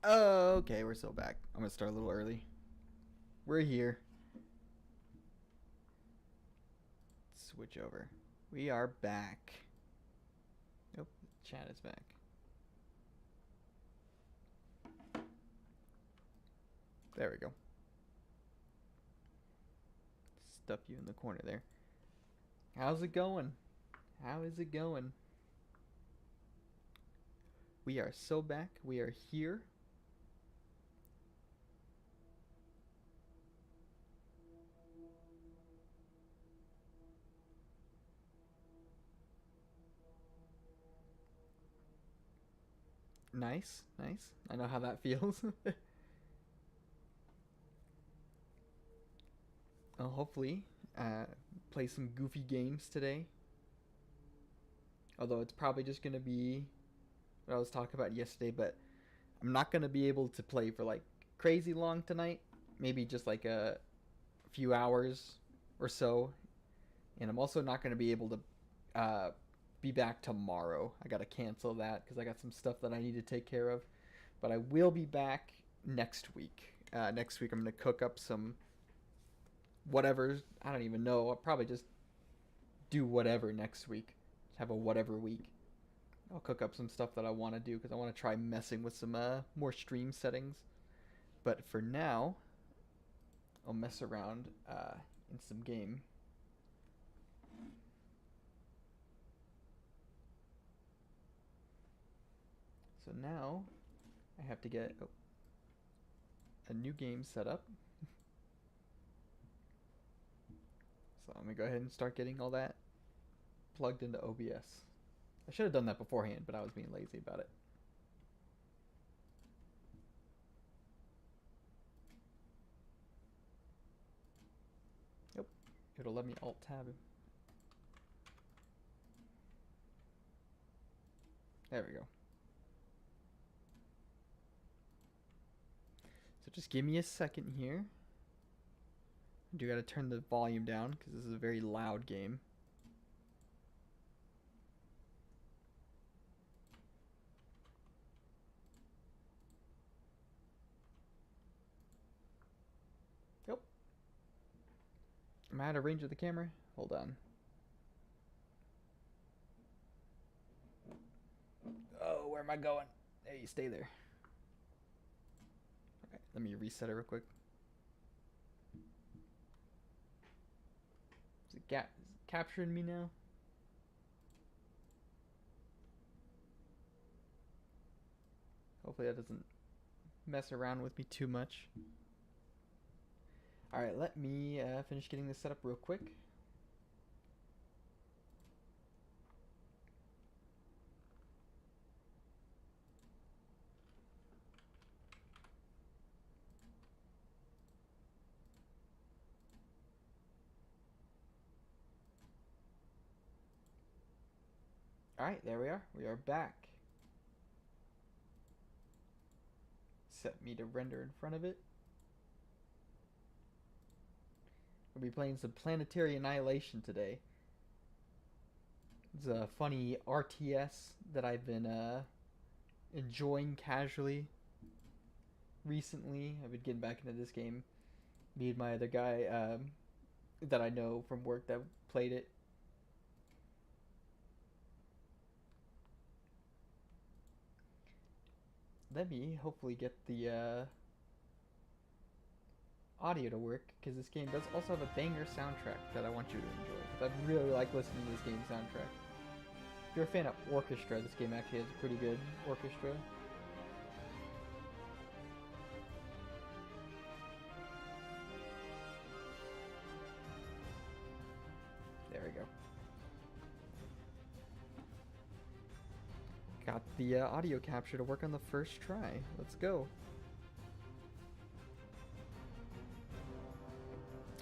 Oh, okay, we're still back. I'm gonna start a little early. We're here. Switch over. We are back. Nope, the chat is back. There we go. Stuff you in the corner there. How's it going? How is it going? We are so back. We are here. Nice, nice. I know how that feels. I'll hopefully play some goofy games today. Although it's probably just going to be what I was talking about yesterday, but I'm not going to be able to play for like crazy long tonight. Maybe just like a few hours or so. And I'm also not going to be able to be back tomorrow. I got to cancel that because I got some stuff that I need to take care of. But I will be back next week. Next week I'm going to cook up some whatever. I don't even know. I'll probably just do whatever next week. Just have a whatever week. I'll cook up some stuff that I want to do because I want to try messing with some more stream settings. But for now, I'll mess around in some game. So now I have to get a new game set up. So I'm going to go ahead and start getting all that plugged into OBS. I should have done that beforehand, but I was being lazy about it. Yep, it'll let me Alt-Tab. There we go. So just give me a second here. I do got to turn the volume down because this is a very loud game. Yep. Am I out of range of the camera? Hold on. Oh, where am I going? There, you stay there. Alright, let me reset it real quick. Is it capturing me now? Hopefully that doesn't mess around with me too much. Alright, let me finish getting this set up real quick. Alright, there we are. We are back. Set me to render in front of it. We'll be playing some Planetary Annihilation today. It's a funny RTS that I've been enjoying casually recently. I've been getting back into this game. Me and my other guy that I know from work that played it. Let me hopefully get the audio to work, because this game does also have a banger soundtrack that I want you to enjoy, because I really like listening to this game's soundtrack. If you're a fan of orchestra, this game actually has a pretty good orchestra. There we go. Got the audio capture to work on the first try. Let's go.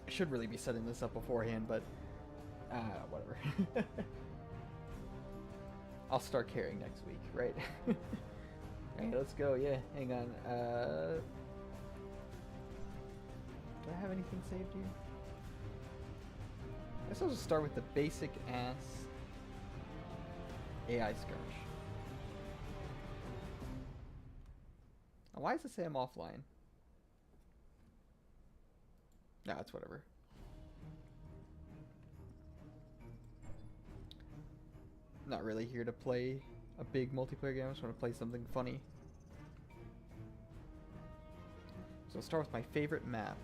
I should really be setting this up beforehand, but whatever. I'll start caring next week, right? Alright, let's go. Yeah, hang on. Do I have anything saved here? I guess I'll just start with the basic ass AI skirmish. Why does it say I'm offline? Nah, it's whatever. Not really here to play a big multiplayer game. I just want to play something funny. So I'll start with my favorite map.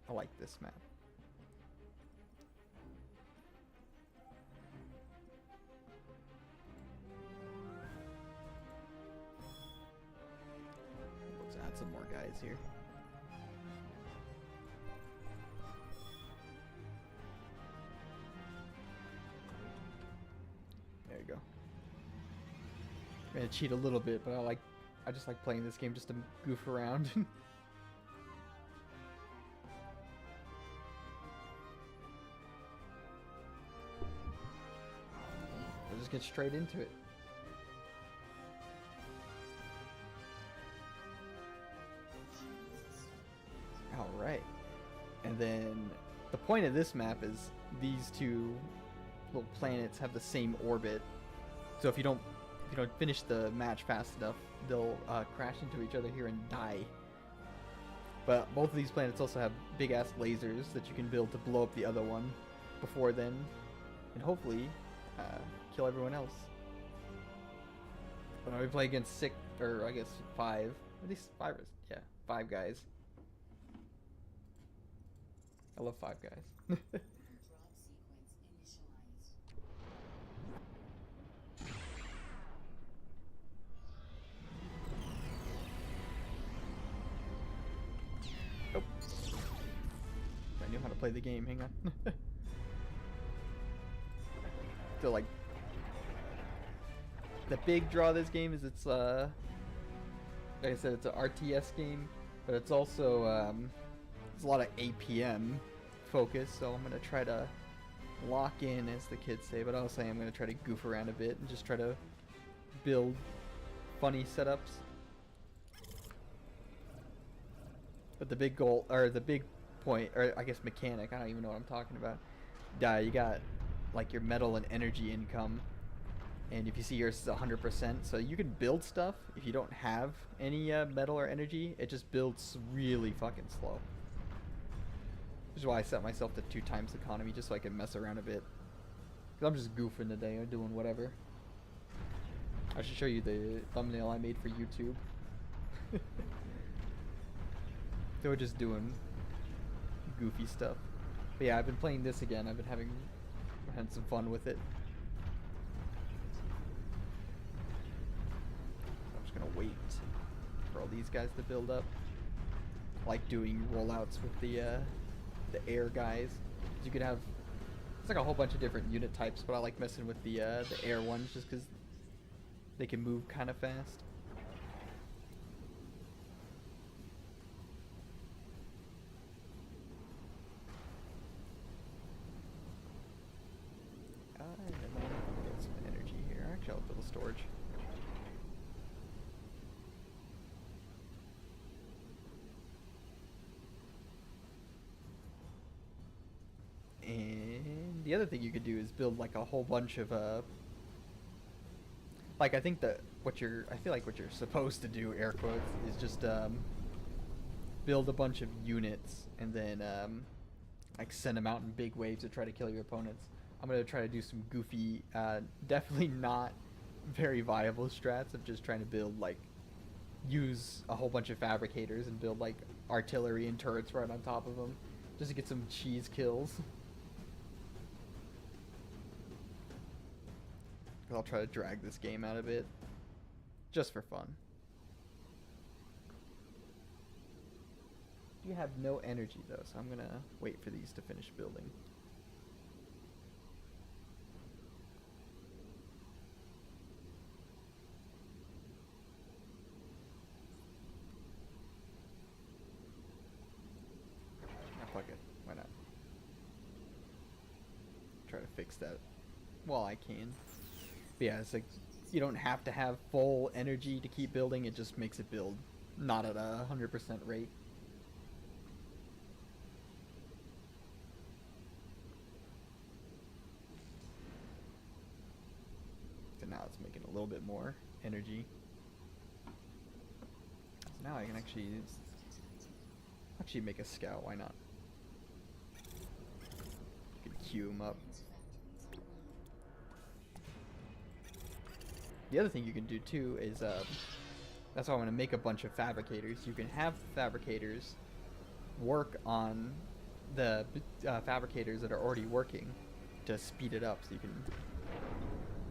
I like this map. Let's add some more guys here. There you go. I'm gonna cheat a little bit, but I just like playing this game just to goof around. I'll just get straight into it. Alright. And then the point of this map is these two little planets have the same orbit. So if you don't finish the match fast enough, they'll crash into each other here and die. But both of these planets also have big ass lasers that you can build to blow up the other one before then, and hopefully kill everyone else. But we play against 6, or I guess 5, at least 5, yeah, 5 guys. I love 5 guys. Oh. I knew how to play the game, hang on. So like, the big draw of this game is it's like I said, it's an RTS game, but it's also there's a lot of APM focus, so I'm gonna try to lock in, as the kids say, but also I'm gonna try to goof around a bit and just try to build funny setups. But the big goal, or the big point, or I guess mechanic, I don't even know what I'm talking about. You got like your metal and energy income, and if you see yours is 100%, so you can build stuff. If you don't have any metal or energy, it just builds really fucking slow. Which is why I set myself to 2 times economy, just so I can mess around a bit. Because I'm just goofing today, or doing whatever. I should show you the thumbnail I made for YouTube. They were just doing goofy stuff. But yeah, I've been playing this again. I've been had some fun with it. I'm just gonna wait for all these guys to build up. I like doing rollouts with the air guys. You could have, it's like a whole bunch of different unit types, but I like messing with the air ones just because they can move kind of fast. And then I'll get some energy here. Actually, I'll build a storage. And the other thing you could do is build like a whole bunch of like I feel like what you're supposed to do, air quotes, is just build a bunch of units and then like send them out in big waves to try to kill your opponents. I'm gonna try to do some goofy, definitely not very viable strats of just trying to build like, use a whole bunch of fabricators and build like artillery and turrets right on top of them, just to get some cheese kills. I'll try to drag this game out a bit, just for fun. You have no energy though, so I'm gonna wait for these to finish building. Fuck it, why not? Try to fix that while I can. But yeah, it's like, you don't have to have full energy to keep building, it just makes it build not at a 100% rate. So now it's making a little bit more energy. Now I can actually make a scout. Why not? You can queue him up. The other thing you can do too is that's why I want to make a bunch of fabricators. You can have fabricators work on the fabricators that are already working to speed it up, so you can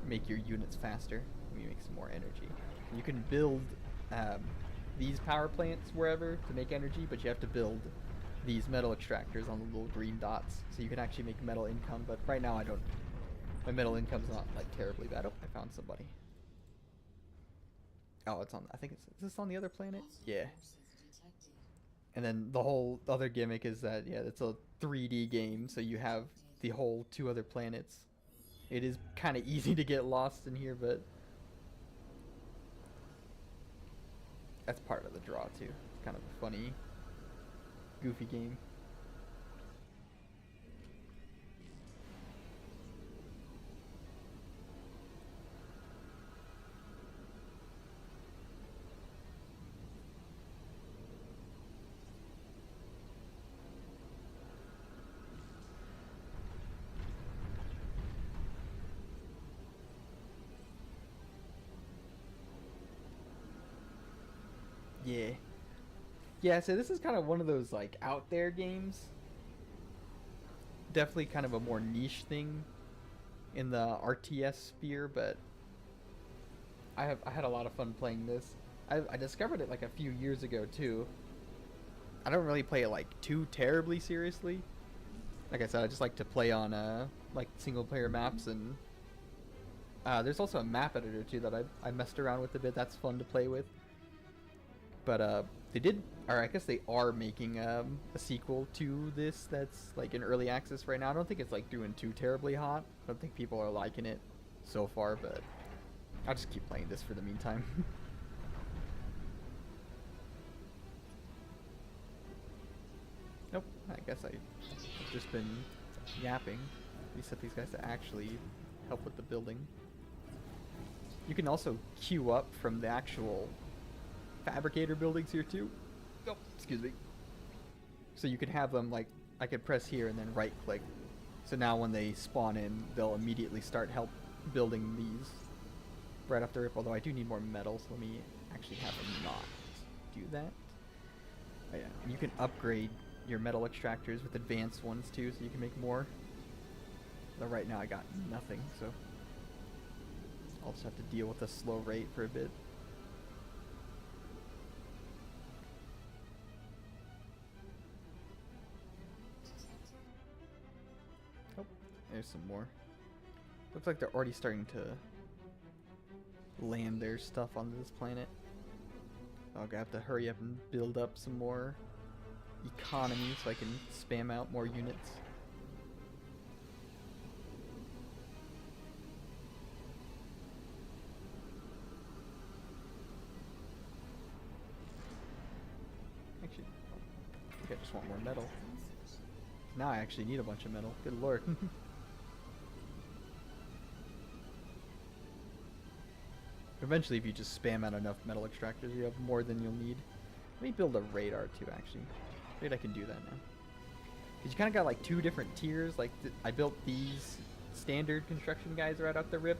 make your units faster. You make some more energy. You can build these power plants wherever to make energy, but you have to build these metal extractors on the little green dots, so you can actually make metal income. But right now I don't. My metal income's not like terribly bad. Oh, I found somebody. Oh, it's on. I think it's. Is this on the other planet? Yeah. And then the whole other gimmick is that it's a 3D game, so you have the whole 2 other planets. It is kind of easy to get lost in here, but that's part of the draw too. It's kind of a funny, goofy game. Yeah. Yeah, so this is kind of one of those like out there games. Definitely kind of a more niche thing in the RTS sphere, but I had a lot of fun playing this. I discovered it like a few years ago too. I don't really play it like too terribly seriously. Like I said, I just like to play on like single player maps, and there's also a map editor too that I messed around with a bit. That's fun to play with. But they did, or I guess they are making a sequel to this that's like in early access right now. I don't think it's like doing too terribly hot. I don't think people are liking it so far, but I'll just keep playing this for the meantime. Nope, I guess I've just been yapping. We set these guys to actually help with the building. You can also queue up from the actual fabricator buildings here too. Oh, excuse me. So you could have them like, I could press here and then right click. So now when they spawn in, they'll immediately start building these right off the rip. Although I do need more metal, so let me actually have them not do that. Oh yeah, and you can upgrade your metal extractors with advanced ones too, so you can make more. But right now I got nothing, so I'll just have to deal with a slow rate for a bit. Oh, there's some more. Looks like they're already starting to land their stuff on this planet. I'll have to hurry up and build up some more economy so I can spam out more units. Actually, I think I just want more metal. Now I actually need a bunch of metal. Good lord. Eventually, if you just spam out enough metal extractors, you have more than you'll need. Let me build a radar too, actually. Wait, I can do that now. Because you kind of got like 2 different tiers. Like, I built these standard construction guys right off the rip.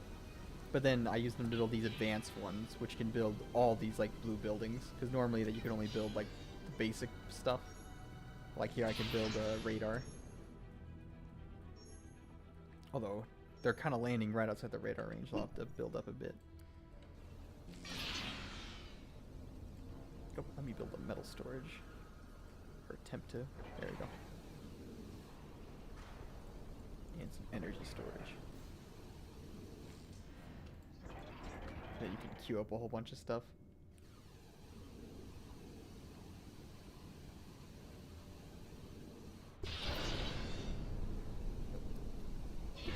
But then I used them to build these advanced ones, which can build all these like blue buildings. Because normally that you can only build like the basic stuff. Like here I can build a radar. Although, they're kind of landing right outside the radar range. I'll have to build up a bit. Oh, let me build a metal storage. Or attempt to. There we go. And some energy storage. So you can queue up a whole bunch of stuff.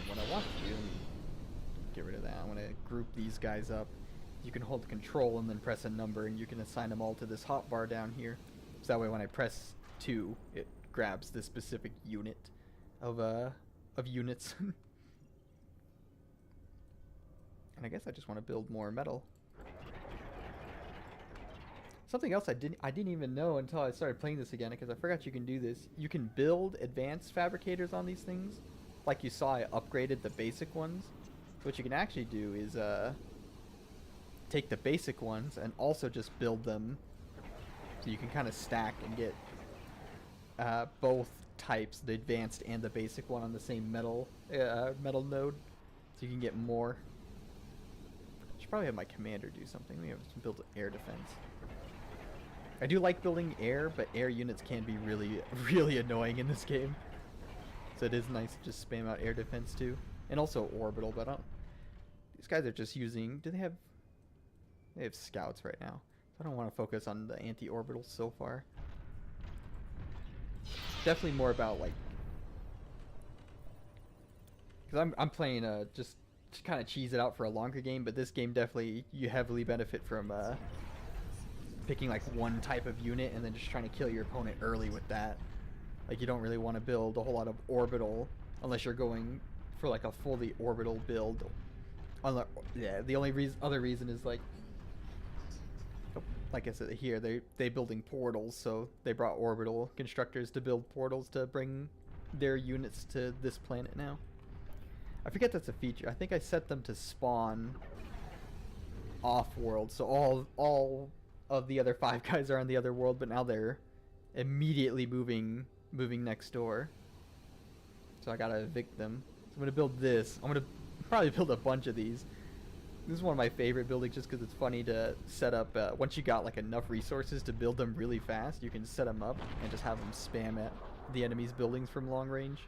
What I want to do, get rid of that. I want to group these guys up. You can hold Control and then press a number, and you can assign them all to this hotbar down here. So that way, when I press 2, it grabs this specific unit of units. And I guess I just want to build more metal. Something else I didn't even know until I started playing this again, because I forgot you can do this. You can build advanced fabricators on these things. Like you saw, I upgraded the basic ones. So what you can actually do is take the basic ones and also just build them, so you can kind of stack and get both types, the advanced and the basic one, on the same metal node, so you can get more. I should probably have my commander do something. We have to build air defense. I do like building air, but air units can be really, really annoying in this game. So it is nice to just spam out air defense too. And also orbital, but I don't... These guys are just using... Do they have... They have scouts right now. So I don't want to focus on the anti-orbitals so far. Definitely more about, like... Because I'm playing just to kind of cheese it out for a longer game, but this game definitely, you heavily benefit from... picking like one type of unit and then just trying to kill your opponent early with that. Like, you don't really want to build a whole lot of orbital unless you're going for like a fully orbital build. Yeah, the only other reason is like I said here, they building portals, so they brought orbital constructors to build portals to bring their units to this planet now. I forget that's a feature. I think I set them to spawn off-world, so all of the other 5 guys are on the other world, but now they're immediately moving next door. So I gotta evict them. So I'm gonna build this. I'm gonna probably build a bunch of these. This is one of my favorite buildings just because it's funny to set up. Once you got like enough resources to build them really fast, you can set them up and just have them spam at the enemy's buildings from long range.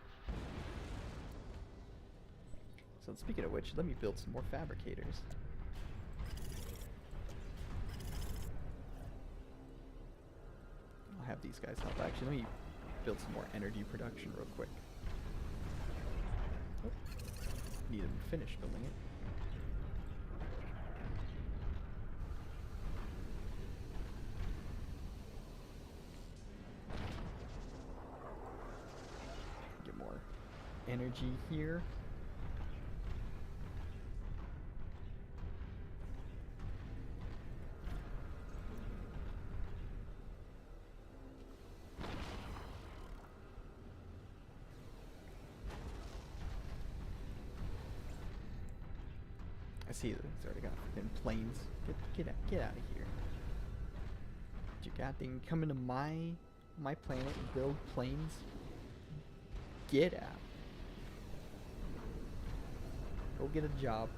So speaking of which, let me build some more fabricators. Have these guys help. Actually, let me build some more energy production real quick. Oh, need them to finish building it. Get more energy here. I see it's already got fucking planes. Get out of here. You goddamn come into my planet and build planes? Get out. Go get a job.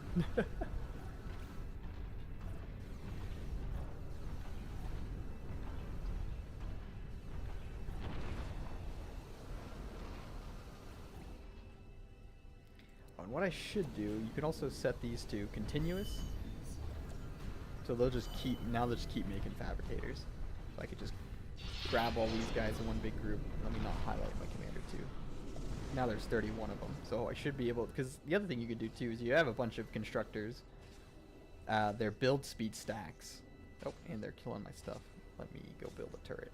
And what I should do, you can also set these to continuous. So they'll just keep making fabricators. So I could just grab all these guys in one big group. Let me not highlight my commander too. Now there's 31 of them, so I should be able, because the other thing you could do too is you have a bunch of constructors. Their build speed stacks. Oh, and they're killing my stuff. Let me go build a turret.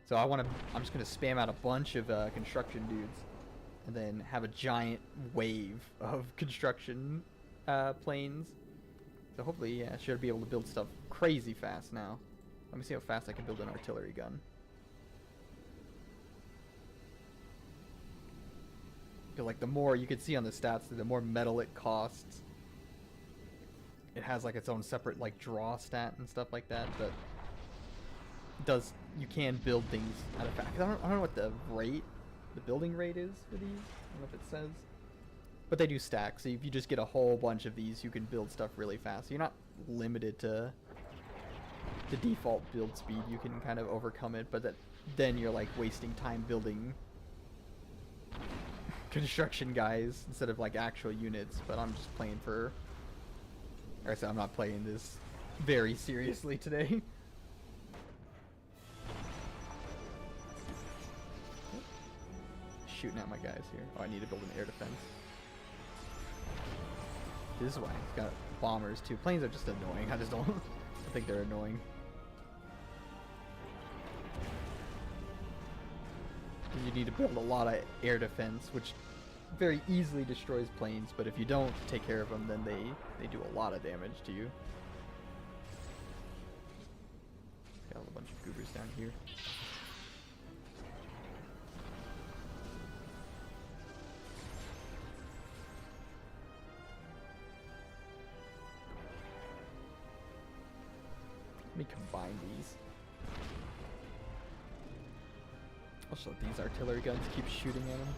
So I'm just gonna spam out a bunch of construction dudes, and then have a giant wave of construction planes. So hopefully, yeah, I should be able to build stuff crazy fast now. Let me see how fast I can build an artillery gun. Because like the more you can see on the stats, the more metal it costs. It has like its own separate like draw stat and stuff like that, but you can build things at a fast. I don't know what the building rate is for these. I don't know if it says, but they do stack. So if you just get a whole bunch of these, you can build stuff really fast. So you're not limited to the default build speed. You can kind of overcome it, but then you're like wasting time building construction guys instead of like actual units. But I'm just playing for, like I said, I'm not playing this very seriously today. Shooting at my guys here. Oh, I need to build an air defense. This is why it's got bombers too. Planes are just annoying. I just don't I think they're annoying. You need to build a lot of air defense, which very easily destroys planes, but if you don't take care of them, then they do a lot of damage to you. goobers down here. Let me combine these. Also, these artillery guns keep shooting at them.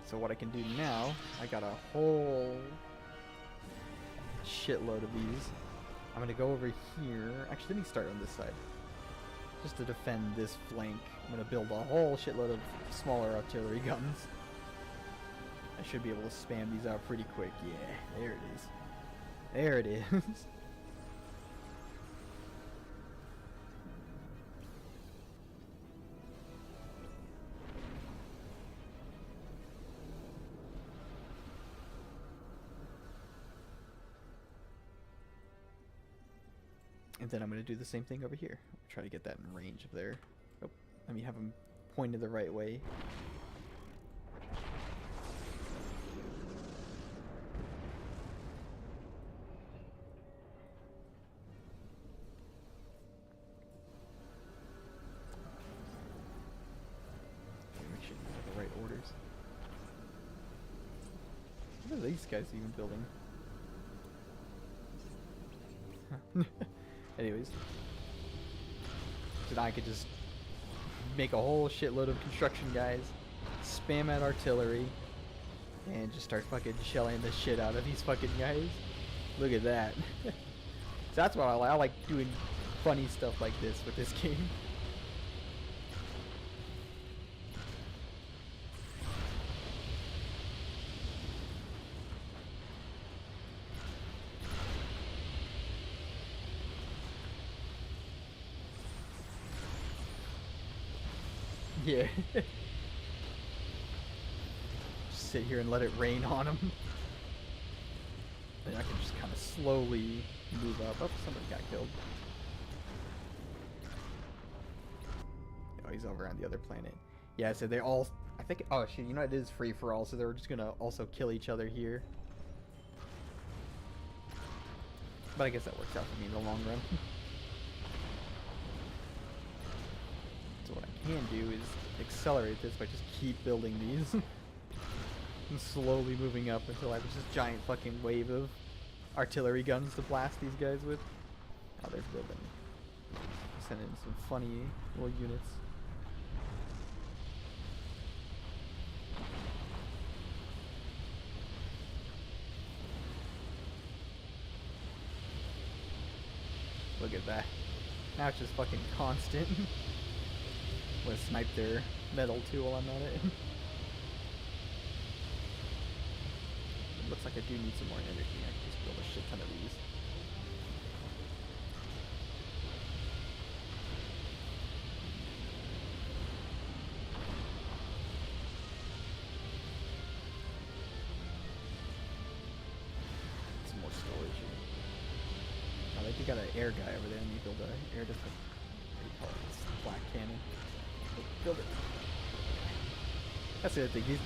So what I can do now, I got a whole shitload of these. I'm gonna go over here. Actually, let me start on this side. Just to defend this flank, I'm gonna build a whole shitload of smaller artillery guns. I should be able to spam these out pretty quick. Yeah, there it is. There it is. And then I'm going to do the same thing over here. Try to get that in range of there. Oh, let me have them pointed the right way. Make sure you have the right orders. What are these guys even building? Anyways, so now I could just make a whole shitload of construction guys, spam at artillery, and just start fucking shelling the shit out of these fucking guys. Look at that. So that's what I like. I like doing funny stuff like this with this game. Yeah. Just sit here and let it rain on him. And I can just kind of slowly move up. Oh, somebody got killed. Oh, he's over on the other planet. Yeah, so they all... I think... Oh, shit, you know it is free for all, so they were just gonna also kill each other here. But I guess that works out for me in the long run. So what I can do is accelerate this by just keep building these. And slowly moving up until I have this giant fucking wave of artillery guns to blast these guys with. Oh, they're building. Sending some funny little units. Look at that. Now it's just fucking constant. I'm gonna snipe their metal too while I'm at it. It looks like I do need some more energy. I can just build a shit ton of these. Some more storage. Oh, they do got an air guy over there. I need to build an air defense. What do you call it? It's a black cannon. Build it. That's the other thing. These,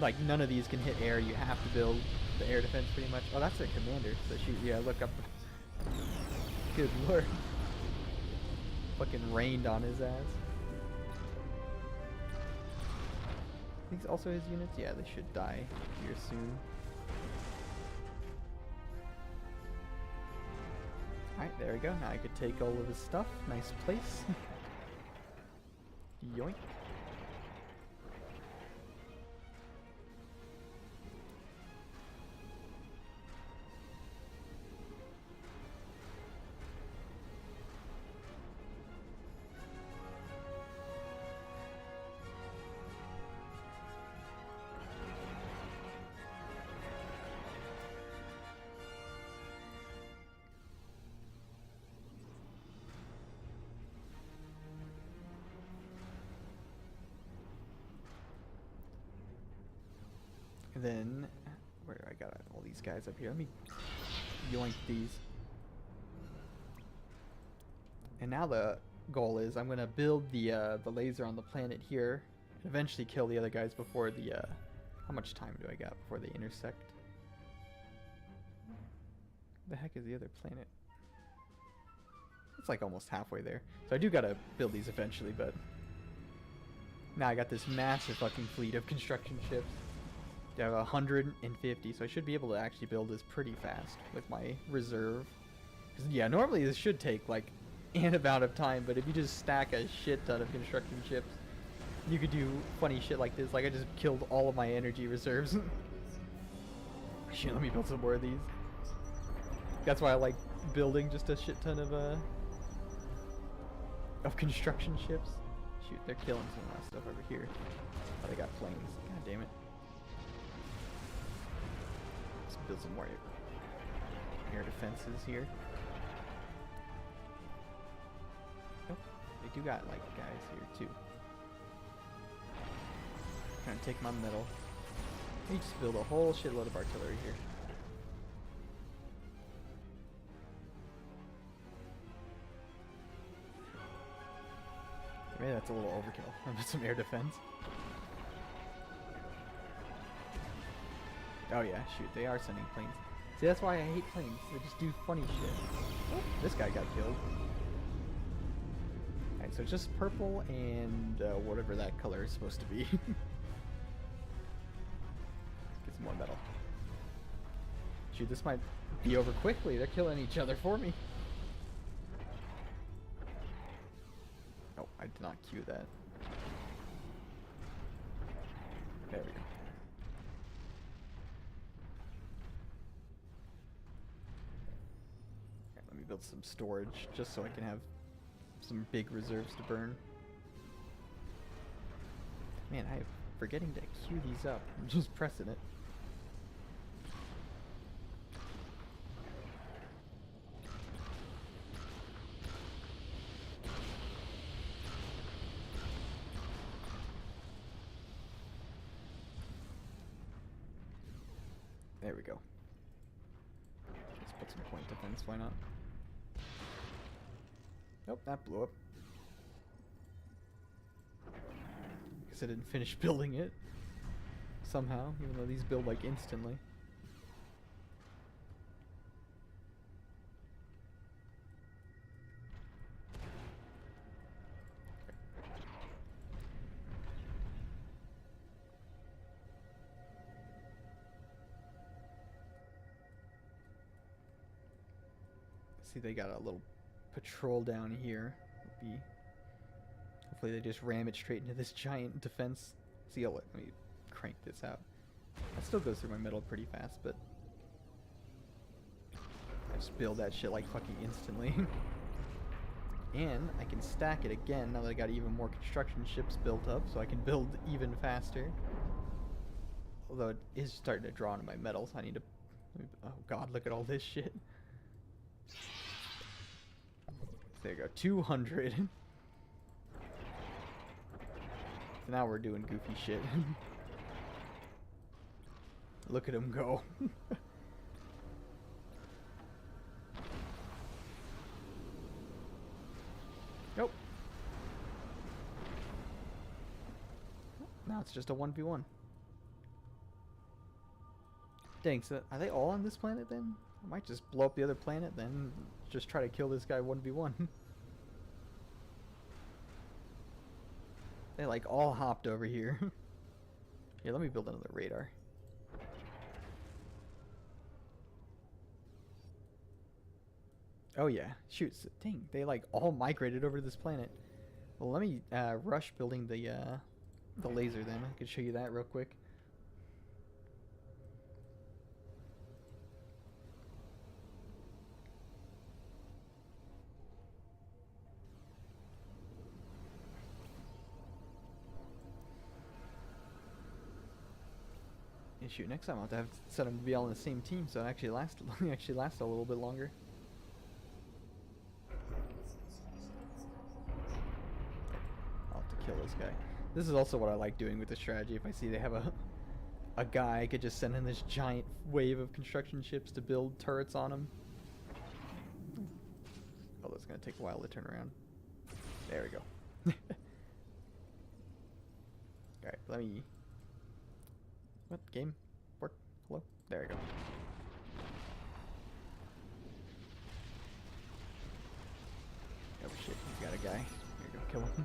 like, none of these can hit air. You have to build the air defense pretty much. Oh, that's their commander. So shoot, yeah, look up. Good lord. Fucking rained on his ass. These also his units? Yeah, they should die here soon. Alright, there we go. Now I could take all of his stuff. Nice place. Yoink. And then, where do I got all these guys up here? Let me yoink these. And now the goal is I'm gonna build the laser on the planet here, and eventually kill the other guys before the how much time do I got before they intersect? The heck is the other planet? It's like almost halfway there. So I do gotta build these eventually, but now I got this massive fucking fleet of construction ships. I have 150, so I should be able to actually build this pretty fast with my reserve. 'Cause, yeah, normally this should take like an amount of time, but if you just stack a shit ton of construction ships, you could do funny shit like this. Like I just killed all of my energy reserves. Shit, let me build some more of these. That's why I like building just a shit ton of construction ships. Shoot, they're killing some of that stuff over here. Oh, they got planes. God damn it. Let's build some more air defenses here. Oh, they do got like guys here too. Trying to take my metal. We just build a whole shitload of artillery here. Maybe that's a little overkill. I'll put some air defense. Oh yeah, shoot, they are sending planes. See, that's why I hate planes. They just do funny shit. Oh, this guy got killed. Alright, so it's just purple and whatever that color is supposed to be. Get some more metal. Shoot, this might be over quickly. They're killing each other for me. Oh, I did not cue that. There we go. Okay, let me build some storage just so I can have some big reserves to burn. Man, I'm forgetting to queue these up. I'm just pressing it. There we go. Let's put some point defense, why not? Nope, that blew up. Guess I didn't finish building it. Somehow, even though these build like instantly. See, they got a little patrol down here. Hopefully they just ram it straight into this giant defense. See, let me crank this out. That still goes through my metal pretty fast, but I just build that shit like fucking instantly. And I can stack it again now that I got even more construction ships built up, so I can build even faster. Although it is starting to draw into my metals, I need to... Oh god, look at all this shit. There you go, 200. So now we're doing goofy shit. Look at him go. Nope. Now it's just a 1v1. Dang, so are they all on this planet then? I might just blow up the other planet then. Just try to kill this guy 1v1. They like all hopped over here. Here, let me build another radar. Oh yeah, shoot, dang, they like all migrated over to this planet. Well, let me rush building the laser then. I could show you that real quick. And shoot, next time I'll have to set them to be all on the same team, so it actually lasts a little bit longer. I'll have to kill this guy. This is also what I like doing with the strategy. If I see they have a guy, I could just send in this giant wave of construction ships to build turrets on him. Oh, that's gonna take a while to turn around. There we go. Alright, let me... What? Game? Work? Hello? There we go. Oh shit, he's got a guy. Here, go kill him.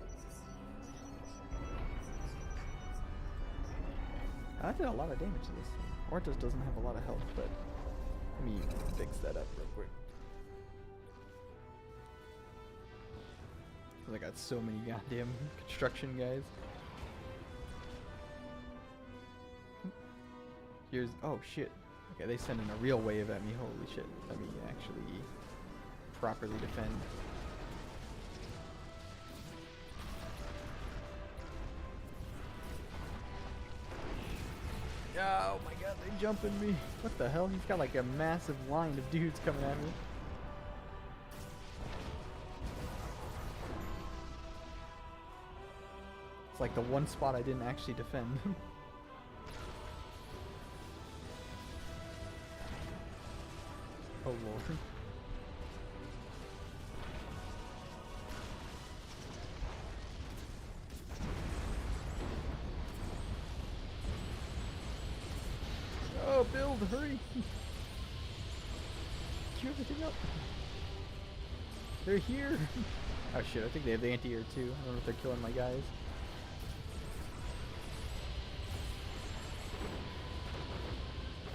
I did a lot of damage to this thing. Ortos doesn't have a lot of health, but let me fix that up real quick. Cause I got so many goddamn construction guys. Here's, oh shit. Okay, they sent in a real wave at me. Holy shit. Let me actually properly defend. Oh my god, they jumping me. What the hell? He's got like a massive line of dudes coming at me. It's like the one spot I didn't actually defend. Oh lord. Oh, build, hurry! Queue everything up! They're here! Oh shit, I think they have the anti-air too. I don't know if they're killing my guys.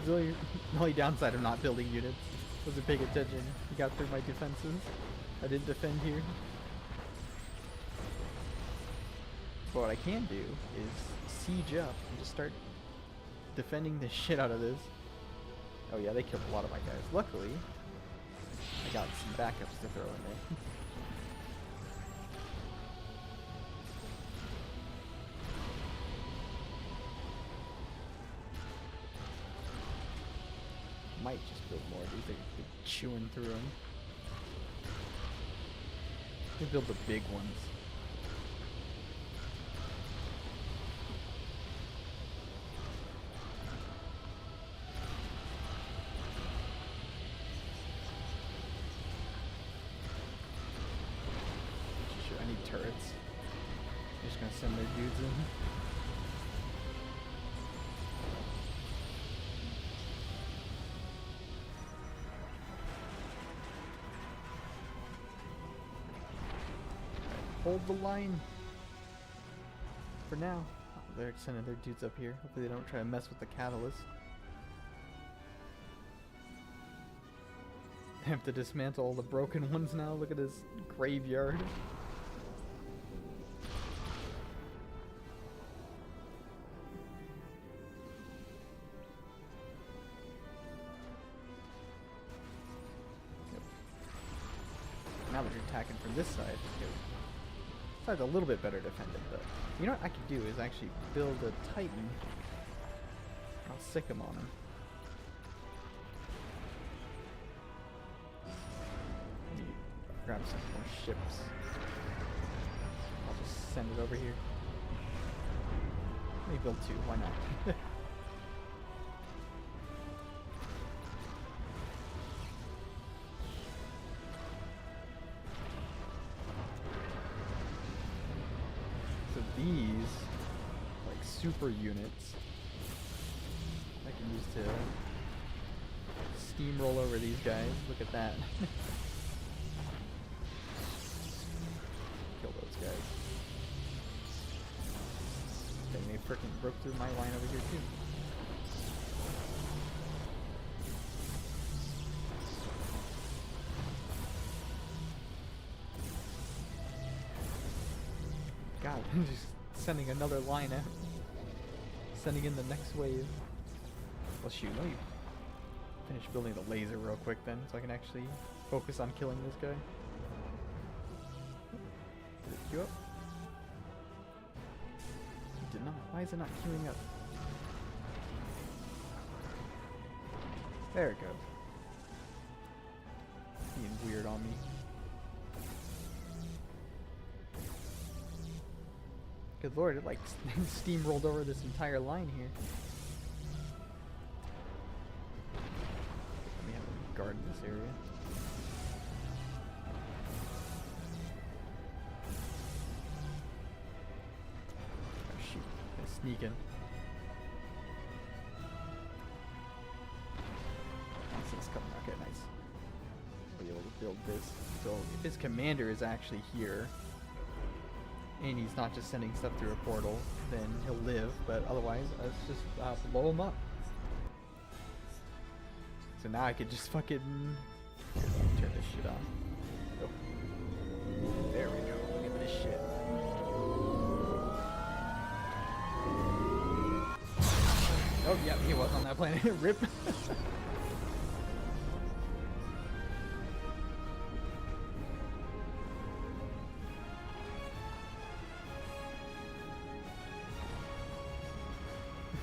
The only downside of not building units wasn't paying attention. He got through my defenses. I didn't defend here. But what I can do is siege up and just start defending the shit out of this. Oh yeah, they killed a lot of my guys. Luckily, I got some backups to throw in there. Might just build more of these. They're chewing through them. They build the big ones. Sure, I need turrets. I'm just gonna send their dudes in. Hold the line for now. Oh, they're sending their dudes up here. Hopefully they don't try to mess with the catalyst. They have to dismantle all the broken ones now. Look at this graveyard. Yep. Now that you're attacking from this side, it's a little bit better defended, but you know what I could do is actually build a Titan. I'll sick him on him. Let me grab some more ships. I'll just send it over here. Let me build two, why not? These, like super units, I can use to steamroll over these guys. Look at that. Kill those guys. Dang, they freaking broke through my line over here too. God, I'm just sending another line out. Sending in the next wave. Well shoot, let me finish building the laser real quick then, so I can actually focus on killing this guy. Did it queue up? It did not. Why is it not queuing up? There it goes. Being weird on me. Good lord, it like steamrolled over this entire line here. Let me have a guard in this area. Oh shoot, they're sneaking. This is coming, okay, nice. We'll be able to build this. So if his commander is actually here, and he's not just sending stuff through a portal, then he'll live, but otherwise, let's just blow him up. So now I could just fucking turn this shit on. Oh. There we go, look at this shit. Oh, yeah, he was on that planet. Rip.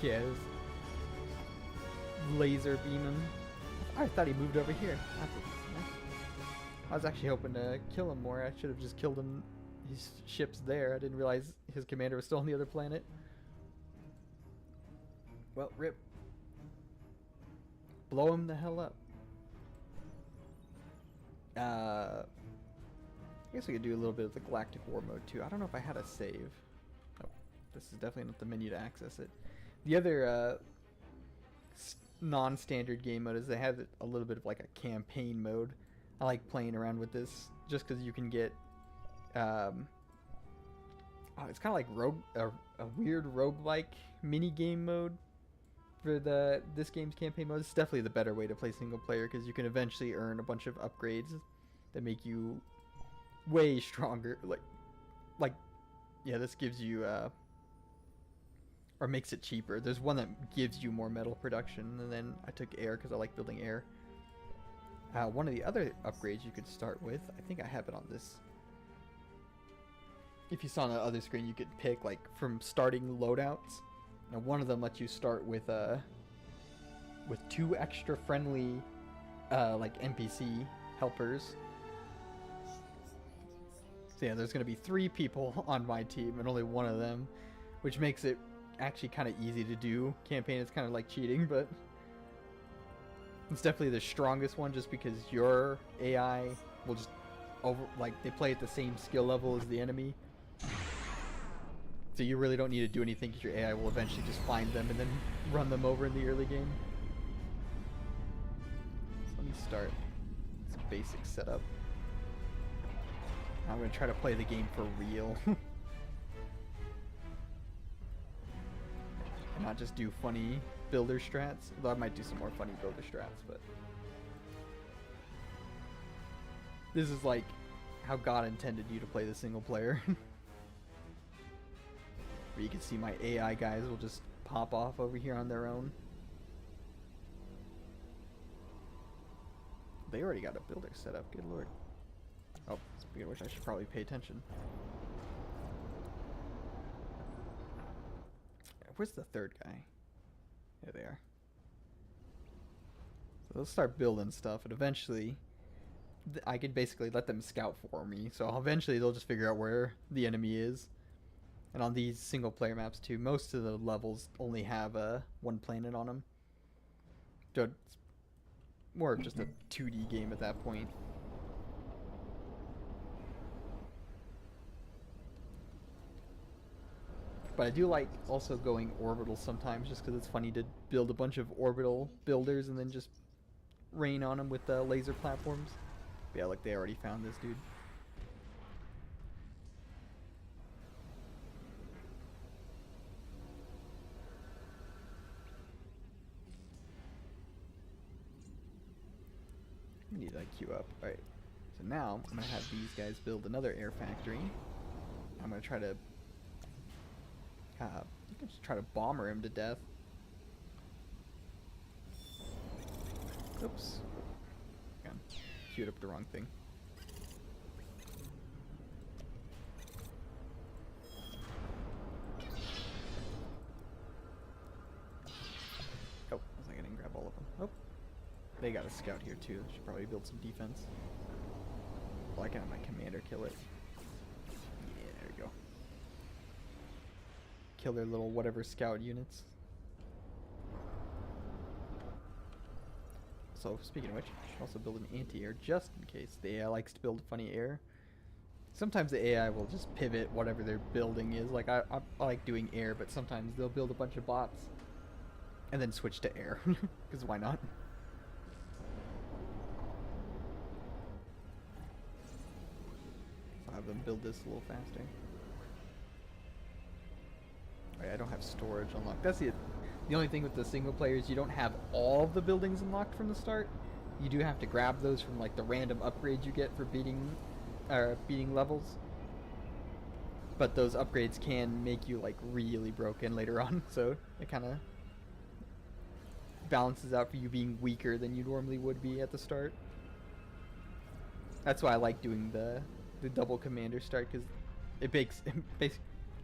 Yeah, it was laser beaming. I thought he moved over here. I was actually hoping to kill him more. I should have just killed him. His ship's there. I didn't realize his commander was still on the other planet. Well, rip. Blow him the hell up. I guess we could do a little bit of the Galactic War mode too. I don't know if I had a save. Oh, this is definitely not the menu to access it. The other non-standard game mode is they have a little bit of like a campaign mode. I like playing around with this just because you can get it's kind of like a weird roguelike mini game mode for this game's campaign mode. It's definitely the better way to play single player because you can eventually earn a bunch of upgrades that make you way stronger. Like yeah, this gives you or makes it cheaper. There's one that gives you more metal production, and then I took air because I like building air. One of the other upgrades you could start with, I think I have it on this. If you saw on the other screen, you could pick like from starting loadouts. Now one of them lets you start with 2 extra friendly like NPC helpers. So yeah, there's gonna be 3 people on my team and only one of them, which makes it actually kind of easy to do. Campaign is kind of like cheating, but it's definitely the strongest one just because your AI will just they play at the same skill level as the enemy. So you really don't need to do anything because your AI will eventually just find them and then run them over in the early game. So let me start this basic setup. I'm going to try to play the game for real. And not just do funny builder strats. Although I might do some more funny builder strats, but this is like how God intended you to play the single player. Where you can see my AI guys will just pop off over here on their own. They already got a builder set up, good lord. Oh, speaking of which, I should probably pay attention. Where's the third guy? There they are. So they'll start building stuff, and eventually I can basically let them scout for me. So eventually they'll just figure out where the enemy is. And on these single player maps too, most of the levels only have one planet on them. So it's more of just a 2D game at that point. But I do like also going orbital sometimes just because it's funny to build a bunch of orbital builders and then just rain on them with laser platforms. But yeah, like they already found this dude. We need that queue up. Alright, so now I'm going to have these guys build another air factory. I'm going to try to you can just try to bomber him to death. Oops. Again, queued up the wrong thing. Oh, was I gonna grab all of them? Oh, they got a scout here too. Should probably build some defense. Well, I can have my commander kill it. Yeah, there we go. Kill their little whatever scout units. So, speaking of which, I should also build an anti-air just in case the AI likes to build funny air. Sometimes the AI will just pivot whatever their building is. Like, I like doing air, but sometimes they'll build a bunch of bots and then switch to air. Because why not? and build this a little faster. Alright, I don't have storage unlocked. That's it. The only thing with the single player is you don't have all of the buildings unlocked from the start. You do have to grab those from like the random upgrades you get for beating levels. But those upgrades can make you like really broken later on, so it kind of balances out for you being weaker than you normally would be at the start. That's why I like doing the double commander start, because it basically,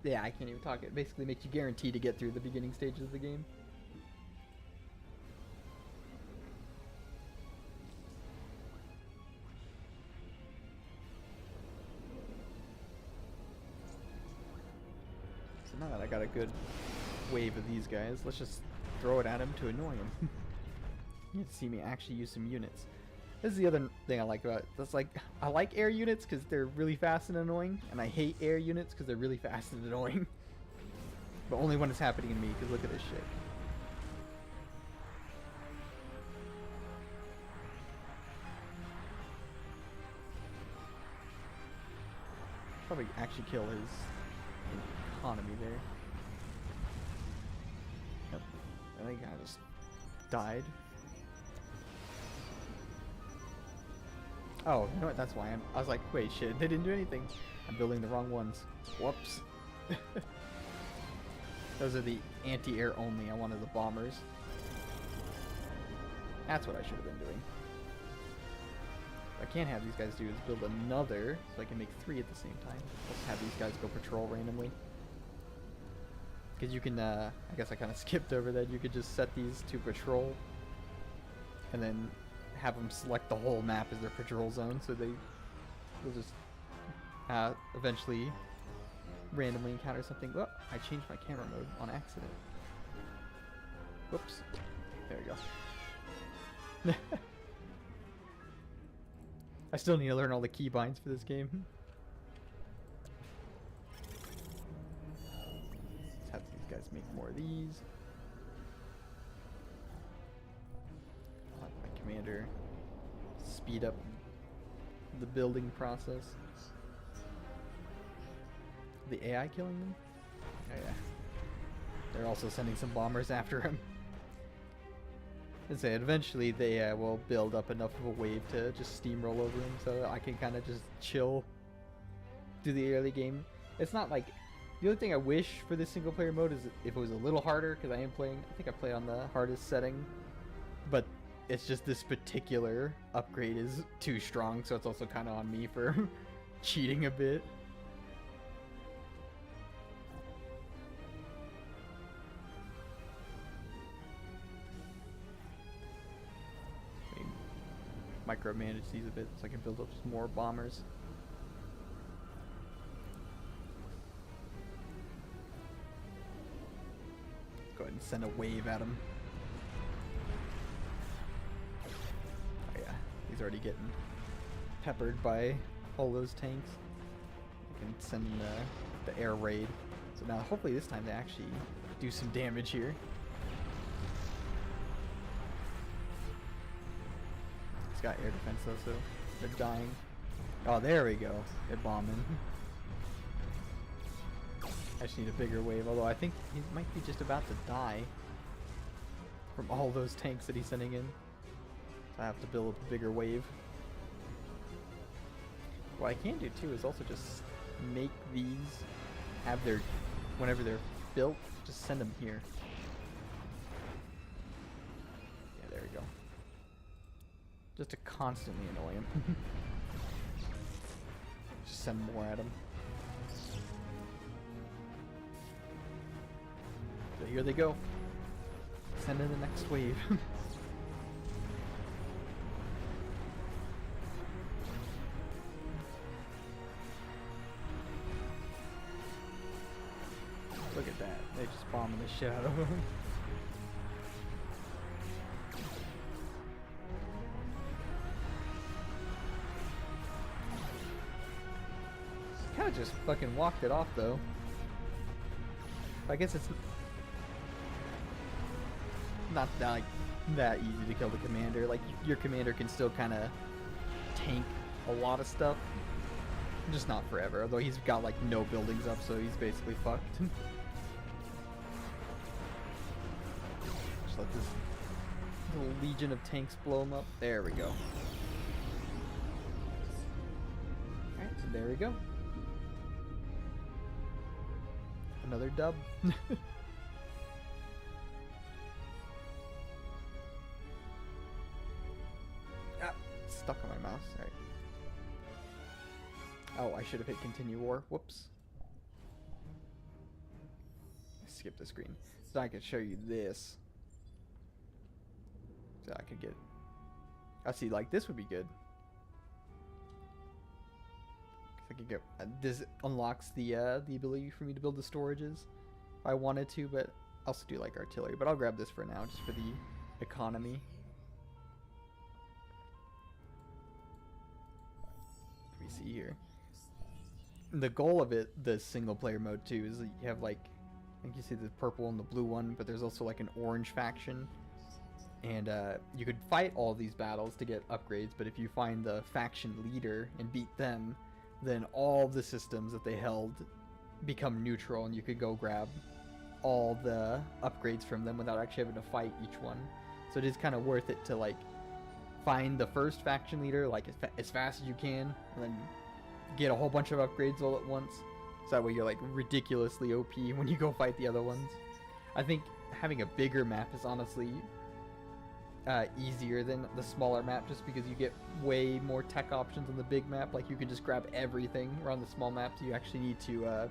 yeah, I can't even talk. It basically makes you guaranteed to get through the beginning stages of the game. So now that I got a good wave of these guys, let's just throw it at him to annoy him. You get to see me actually use some units. This is the other thing I like about it. That's like, I like air units because they're really fast and annoying, and I hate air units because they're really fast and annoying. But only when it's happening to me, because look at this shit. Probably actually kill his economy there. Yep. I think I just died. Oh, you know what? That's why I was like, wait, shit, they didn't do anything. I'm building the wrong ones. Whoops. Those are the anti-air only. I wanted the bombers. That's what I should have been doing. What I can't have these guys do is build another, so I can make 3 at the same time. Let's have these guys go patrol randomly. Because you can, I guess I kind of skipped over that. You could just set these to patrol, and then have them select the whole map as their patrol zone, so they will just eventually randomly encounter something. Oh, I changed my camera mode on accident. Whoops. There we go. I still need to learn all the keybinds for this game. Let's have these guys make more of these. Let my commander speed up the building process. The AI killing them? Oh yeah. They're also sending some bombers after him. And say eventually they will build up enough of a wave to just steamroll over him, so I can kind of just chill through the early game. It's not like, the only thing I wish for this single player mode is if it was a little harder, because I am playing, I think I play on the hardest setting, but it's just this particular upgrade is too strong, so it's also kind of on me for cheating a bit. Micromanage these a bit so I can build up some more bombers. Go ahead and send a wave at him. Oh yeah, he's already getting peppered by all those tanks. I can send the air raid. So now hopefully this time they actually do some damage here. Got air defense though, so they're dying. Oh, there we go. They're bombing. I just need a bigger wave, although I think he might be just about to die from all those tanks that he's sending in. So I have to build a bigger wave. What I can do too is also just make these have their, whenever they're built, just send them here. Yeah, there we go. Just to constantly annoy him. Just send more at him. So here they go. Send in the next wave. Look at that. They just bombing the shit out of him. Kind of just fucking walked it off though. I guess it's not that easy to kill the commander. Like your commander can still kind of tank a lot of stuff. Just not forever, although he's got like no buildings up, so he's basically fucked. Just let this little legion of tanks blow him up. There we go. Alright, so there we go. Another dub. Stuck on my mouse. Alright. Oh, I should have hit continue war. Whoops. Skip the screen. So I could show you this. So I could get... I see, like, this would be good. I could get... this unlocks the ability for me to build the storages if I wanted to, but I also do like artillery. But I'll grab this for now, just for the economy. We see here. The goal of it, the single player mode too, is that you have like, I think you see the purple and the blue one, but there's also like an orange faction. And you could fight all these battles to get upgrades, but if you find the faction leader and beat them, then all the systems that they held become neutral, and you could go grab all the upgrades from them without actually having to fight each one. So it is kind of worth it to like find the first faction leader like as fast as you can, and then get a whole bunch of upgrades all at once. So that way you're like ridiculously OP when you go fight the other ones. I think having a bigger map is honestly easier than the smaller map, just because you get way more tech options on the big map. Like you can just grab everything around the small map, so you actually need to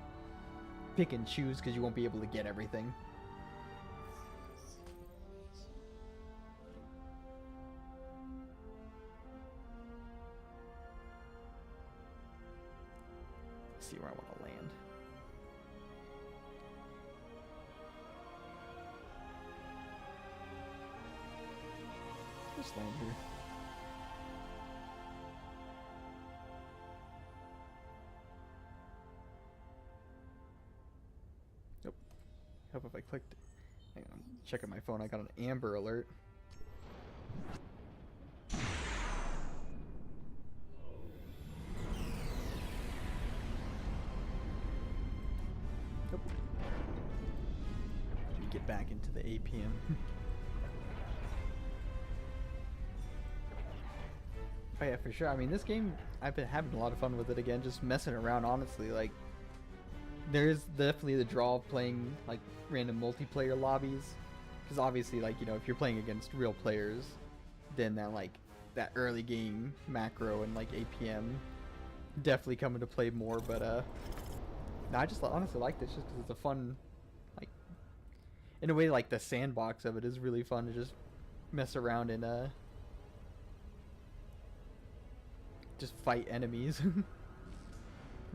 pick and choose because you won't be able to get everything. See where I want to land. Just land here. Nope. Hope if I clicked. Hang on, I'm checking my phone. I got an Amber Alert. Get back into the APM. Oh yeah, for sure. I mean, this game, I've been having a lot of fun with it again, just messing around, honestly. Like, there's definitely the draw of playing, like, random multiplayer lobbies. Because obviously, like, you know, if you're playing against real players, then that, like, that early game macro and, like, APM definitely come into play more. But, no, I just honestly like this just because it's a fun... in a way, like, the sandbox of it is really fun to just mess around and just fight enemies.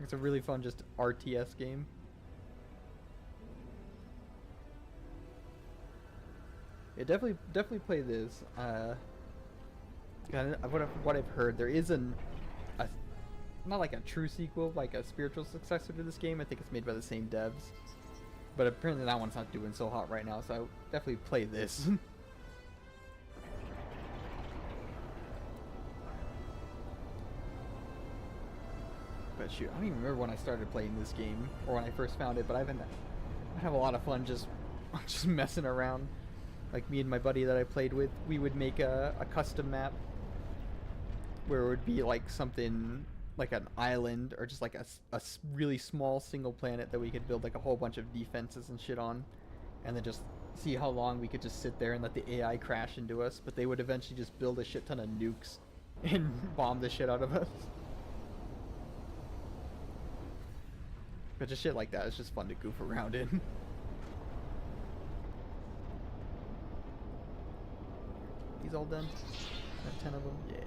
It's a really fun just RTS game. Yeah, definitely play this. What I've heard, there is not like a true sequel, like a spiritual successor to this game. I think it's made by the same devs. But apparently that one's not doing so hot right now, so I would definitely play this. But shoot, I don't even remember when I started playing this game, or when I first found it, but I have a lot of fun just messing around. Like me and my buddy that I played with, we would make a custom map where it would be like something like an island, or just like a really small single planet that we could build like a whole bunch of defenses and shit on, and then just see how long we could just sit there and let the AI crash into us. But they would eventually just build a shit ton of nukes and bomb the shit out of us. But just shit like that, it's just fun to goof around in. These all done? Got 10 of them? Yay.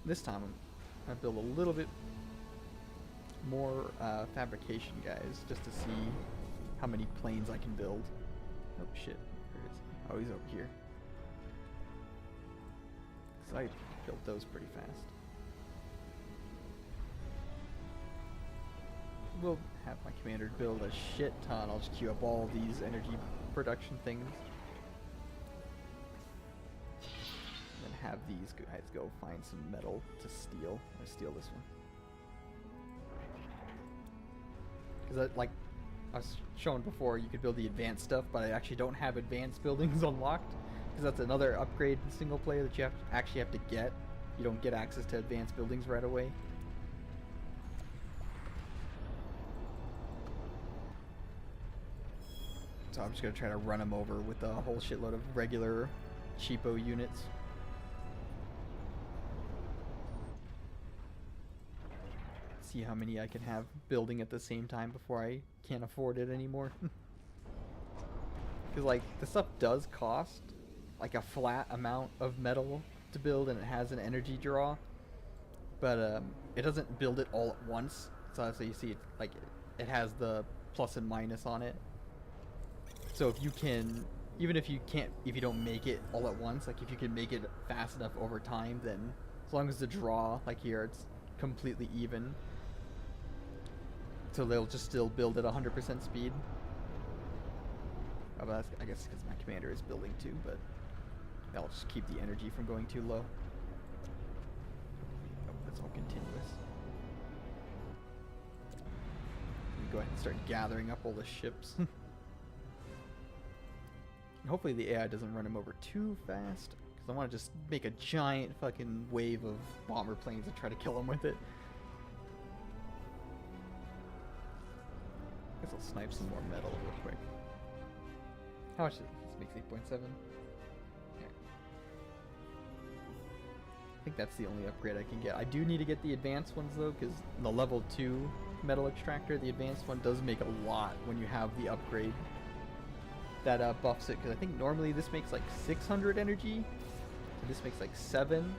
This time I'm going to build a little bit more fabrication guys, just to see how many planes I can build. Oh shit, where is he? Oh, he's over here. So I built those pretty fast. We'll have my commander build a shit ton. I'll just queue up all these energy production things. And then have these guys go find some metal to steal. Let's steal this one. Because like I was showing before, you could build the advanced stuff, but I actually don't have advanced buildings unlocked. Because that's another upgrade in single player that you actually have to get. You don't get access to advanced buildings right away. So I'm just going to try to run them over with a whole shitload of regular cheapo units. See how many I can have building at the same time before I can't afford it anymore. Because like the stuff does cost like a flat amount of metal to build, and it has an energy draw, but it doesn't build it all at once. So you see, like it has the plus and minus on it. So if you can, even if you don't make it all at once, like if you can make it fast enough over time, then as long as the draw, like here, it's completely even. So they'll just still build at 100% speed. Oh, but that's, I guess because my commander is building too, but that'll just keep the energy from going too low. Oh, that's all continuous. Let me go ahead and start gathering up all the ships. Hopefully the AI doesn't run him over too fast, because I want to just make a giant fucking wave of bomber planes and try to kill him with it. I guess I'll snipe some more metal real quick. How much is this? Makes 8.7. I think that's the only upgrade I can get. I do need to get the advanced ones though, because the level 2 metal extractor, the advanced one, does make a lot when you have the upgrade that buffs it. Because I think normally this makes like 600 energy, and this makes like 7.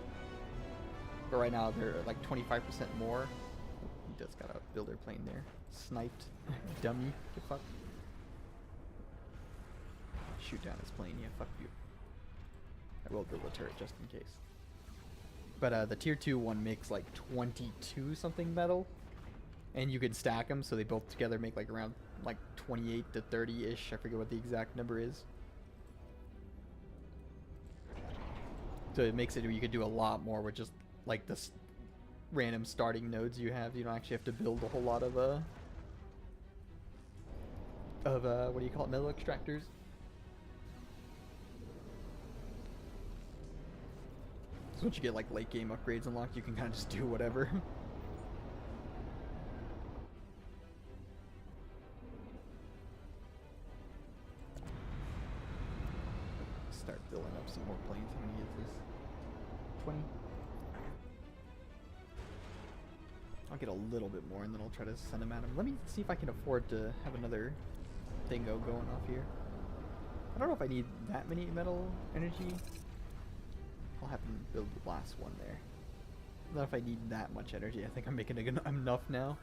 But right now they're like 25% more. Oh, he does got a builder plane there. Sniped. Dummy. Get fucked. Shoot down his plane. Yeah, fuck you. I will build a turret just in case. But the tier 2 one makes like 22 something metal, and you can stack them, so they both together make like around like 28 to 30-ish. I forget what the exact number is. So it makes it where you could do a lot more with just like the random starting nodes you have. You don't actually have to build a whole lot of what do you call it, metal extractors. So once you get like late game upgrades unlocked, you can kind of just do whatever. Start building up some more planes. How many is this? 20? I'll get a little bit more and then I'll try to send them at him. Let me see if I can afford to have another thingo going off here. I don't know if I need that many metal energy. I'll have him build the last one there. I don't know if I need that much energy. I think I'm making enough now.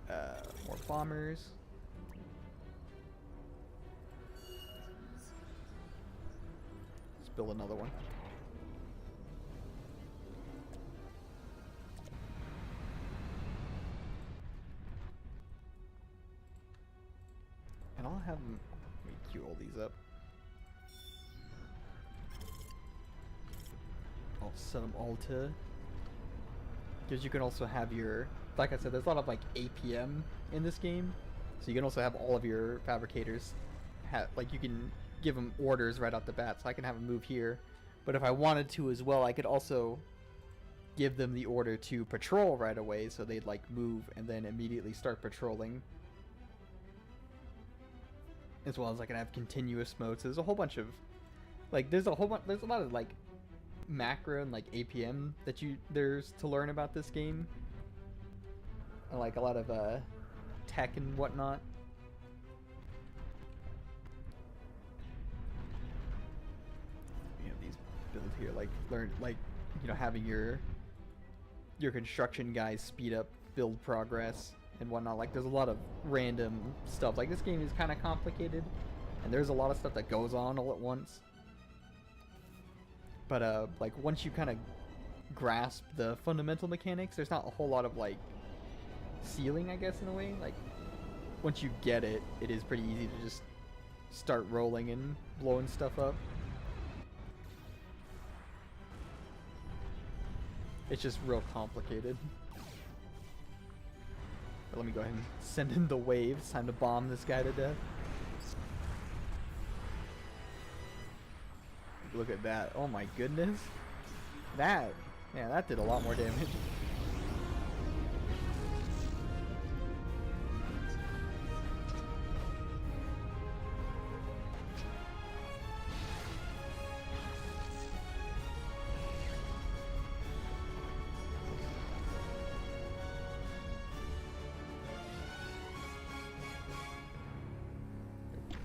More bombers. Let's build another one. And I'll have them, let me queue all these up. I'll set them all to, because you can also have your, like I said, there's a lot of like APM in this game, so you can also have all of your fabricators like you can give them orders right off the bat. So I can have them move here, but if I wanted to as well, I could also give them the order to patrol right away, so they'd like move and then immediately start patrolling, as well as I can have continuous mode. So there's a whole bunch of like there's a lot of like macro and like APM that there's to learn about this game, and like a lot of tech and whatnot. You know, these builds here, like learn, like, you know, having your construction guys speed up build progress and whatnot. Like there's a lot of random stuff. Like this game is kind of complicated, and there's a lot of stuff that goes on all at once. But like once you kind of grasp the fundamental mechanics, there's not a whole lot of like ceiling, I guess, in a way. Like once you get it, it is pretty easy to just start rolling and blowing stuff up. It's just real complicated. But let me go ahead and send in the wave. It's time to bomb this guy to death. Look at that. Oh my goodness. That, yeah, that did a lot more damage.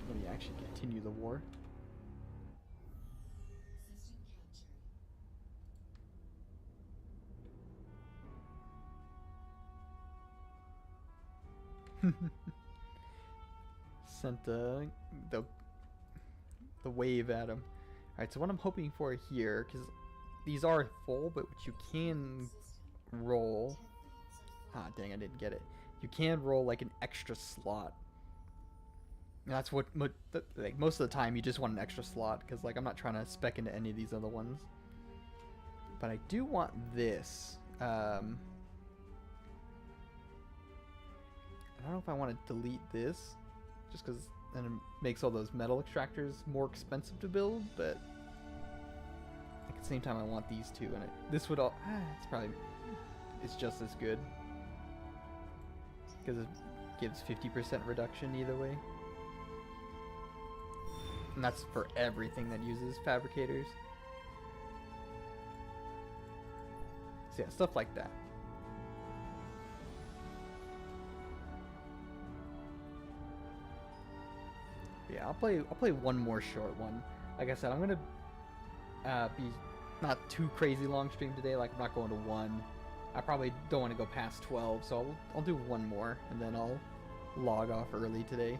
Let me actually continue the war. Sent the wave at him. Alright, so what I'm hoping for here, because these are full, but what you can roll... Ah, dang, I didn't get it. You can roll like an extra slot. And that's what, like, most of the time you just want an extra slot, because like I'm not trying to spec into any of these other ones. But I do want this. I don't know if I want to delete this, just because then it makes all those metal extractors more expensive to build, but at the same time I want these two, and this would all, it's just as good, because it gives 50% reduction either way. And that's for everything that uses fabricators. So yeah, stuff like that. Yeah, I'll play one more short one. Like I said, I'm gonna be not too crazy long stream today. Like I'm not going to 1. I probably don't want to go past 12, so I'll do one more and then I'll log off early today.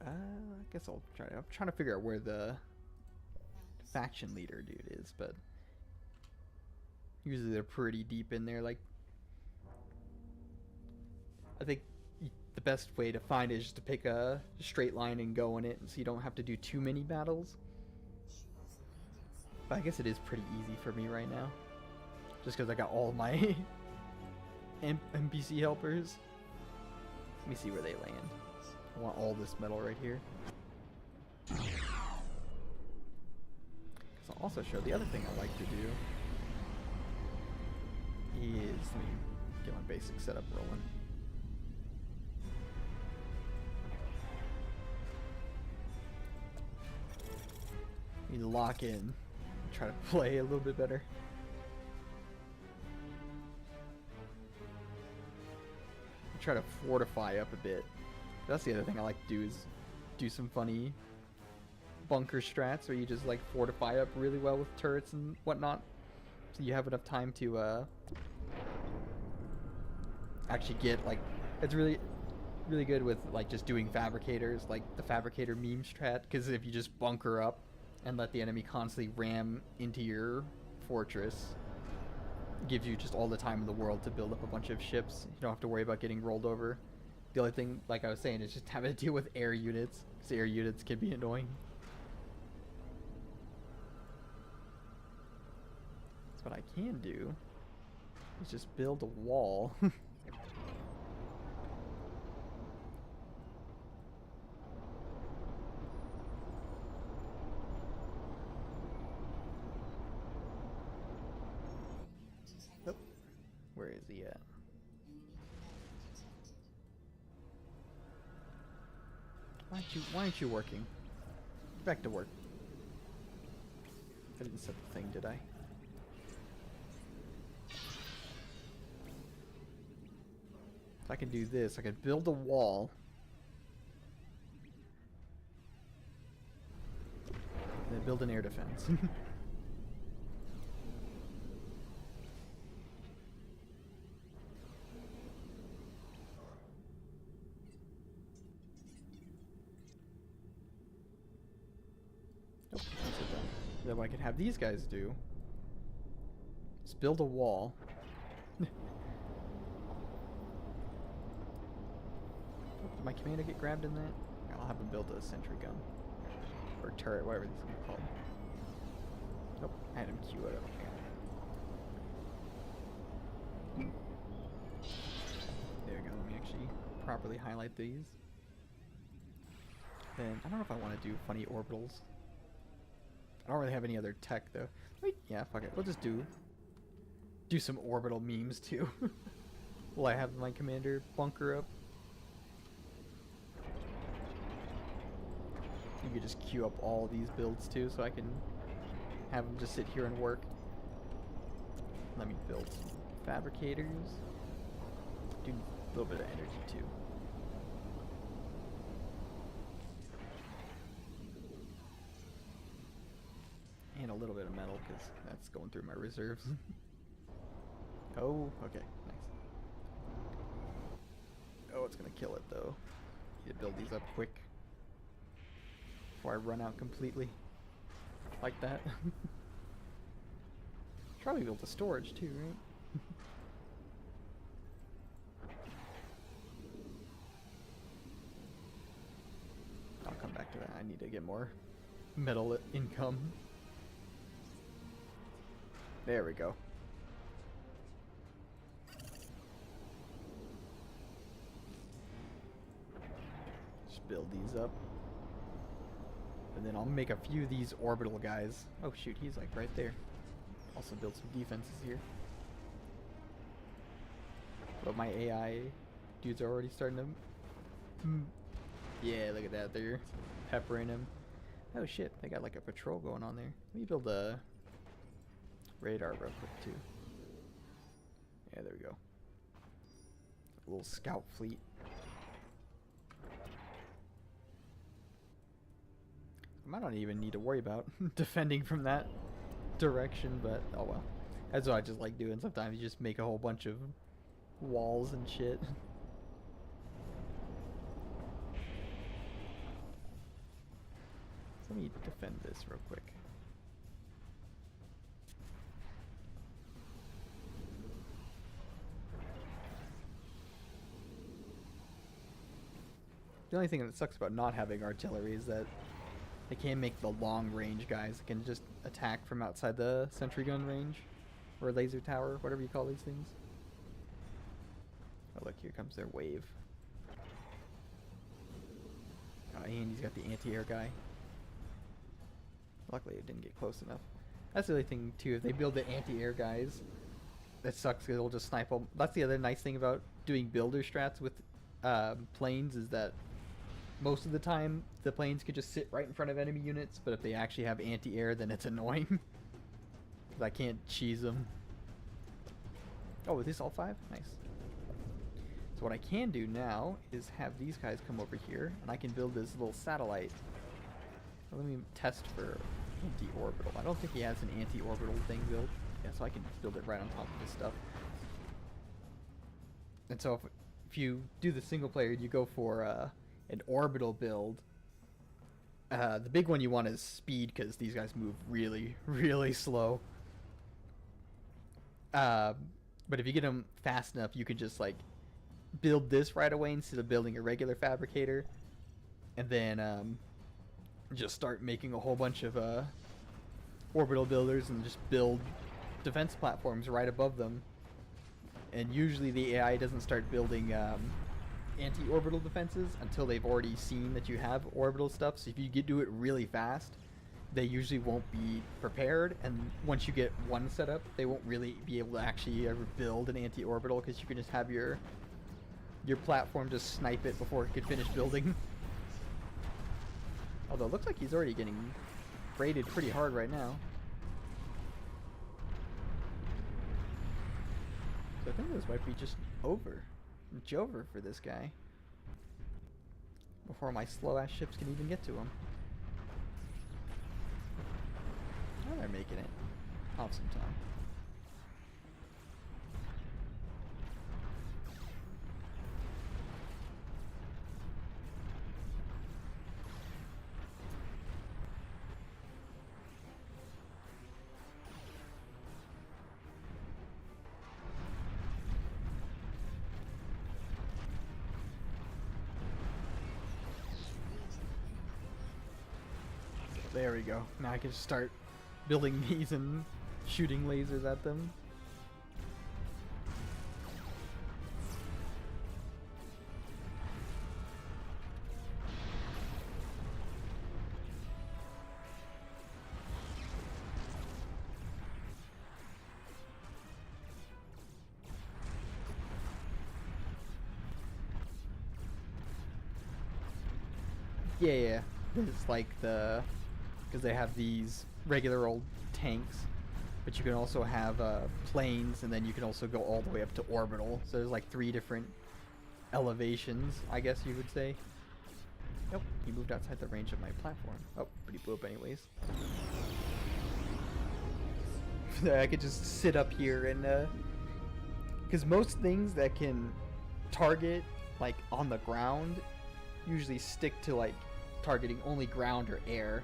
I guess I'll try. I'm trying to figure out where the faction leader dude is, but usually they're pretty deep in there. Like, I think the best way to find it is just to pick a straight line and go in it, so you don't have to do too many battles. But I guess it is pretty easy for me right now, just because I got all my NPC helpers. Let me see where they land. I want all this metal right here. I'll also show the other thing I like to do is, let me get my basic setup rolling. Need to lock in, try to play a little bit better. Try to fortify up a bit. That's the other thing I like to do, is do some funny bunker strats where you just like fortify up really well with turrets and whatnot, so you have enough time to actually get, like, it's really good with like just doing fabricators, like the fabricator meme strat, because if you just bunker up and let the enemy constantly ram into your fortress, it gives you just all the time in the world to build up a bunch of ships. You don't have to worry about getting rolled over. The only thing, like I was saying, is just having to deal with air units, because air units can be annoying. So what I can do is just build a wall. Oh, where is he at? Why aren't you working? Back to work. I didn't set the thing, did I? If I can do this, I can build a wall. And then build an air defense. Then what I could have these guys do is build a wall. Did my commander get grabbed in that? I'll have him build a sentry gun. Or turret, whatever these things are called. Nope, I had him queue it up. There we go, let me actually properly highlight these. Then, I don't know if I want to do funny orbitals. I don't really have any other tech though. Wait, yeah, fuck it. We'll just do some orbital memes too. Will I have my commander bunker up? You could just queue up all these builds too, so I can have them just sit here and work. Let me build some fabricators. Do a little bit of energy too. And a little bit of metal, because that's going through my reserves. Oh, okay, nice. Oh, it's gonna kill it though. Need to build these up quick before I run out completely. Like that. Probably build a storage too, right? I'll come back to that. I need to get more metal income. There we go. Just build these up. And then I'll make a few of these orbital guys. Oh shoot, he's like right there. Also build some defenses here. But my AI dudes are already starting to... Yeah, look at that. They're peppering him. Oh shit, they got like a patrol going on there. Let me build a radar real quick too. Yeah, there we go. A little scout fleet. I might not even need to worry about defending from that direction, but oh well. That's what I just like doing. Sometimes you just make a whole bunch of walls and shit. Let me defend this real quick. The only thing that sucks about not having artillery is that they can't make the long range guys. They can just attack from outside the sentry gun range. Or laser tower, whatever you call these things. Oh look, here comes their wave. Oh, and he's got the anti-air guy. Luckily it didn't get close enough. That's the other thing too, if they build the anti-air guys, that sucks because they'll just snipe them. That's the other nice thing about doing builder strats with planes, is that most of the time the planes could just sit right in front of enemy units, but if they actually have anti-air then it's annoying. Because I can't cheese them. Oh, is this all 5? Nice. So what I can do now is have these guys come over here, and I can build this little satellite. Let me test for anti-orbital. I don't think he has an anti-orbital thing built. Yeah, so I can build it right on top of this stuff. And so if you do the single player, you go for an orbital build. The big one you want is speed, because these guys move really, really slow. But if you get them fast enough, you can just like build this right away instead of building a regular fabricator, and then just start making a whole bunch of orbital builders and just build defense platforms right above them. And usually the AI doesn't start building anti-orbital defenses until they've already seen that you have orbital stuff. So if you do it really fast, they usually won't be prepared, and once you get one set up, they won't really be able to actually ever build an anti-orbital, because you can just have your platform just snipe it before it could finish building. Although it looks like he's already getting raided pretty hard right now. So I think this might be just over. It's over for this guy. Before my slow-ass ships can even get to him. Oh, they're making it. I'll have some time. There we go. Now I can just start building these and shooting lasers at them. Yeah. It's like because they have these regular old tanks, but you can also have planes, and then you can also go all the way up to orbital. So there's like 3 different elevations, I guess you would say. Nope, he moved outside the range of my platform. Oh, but he blew up anyways. I could just sit up here and because most things that can target like on the ground usually stick to like targeting only ground or air,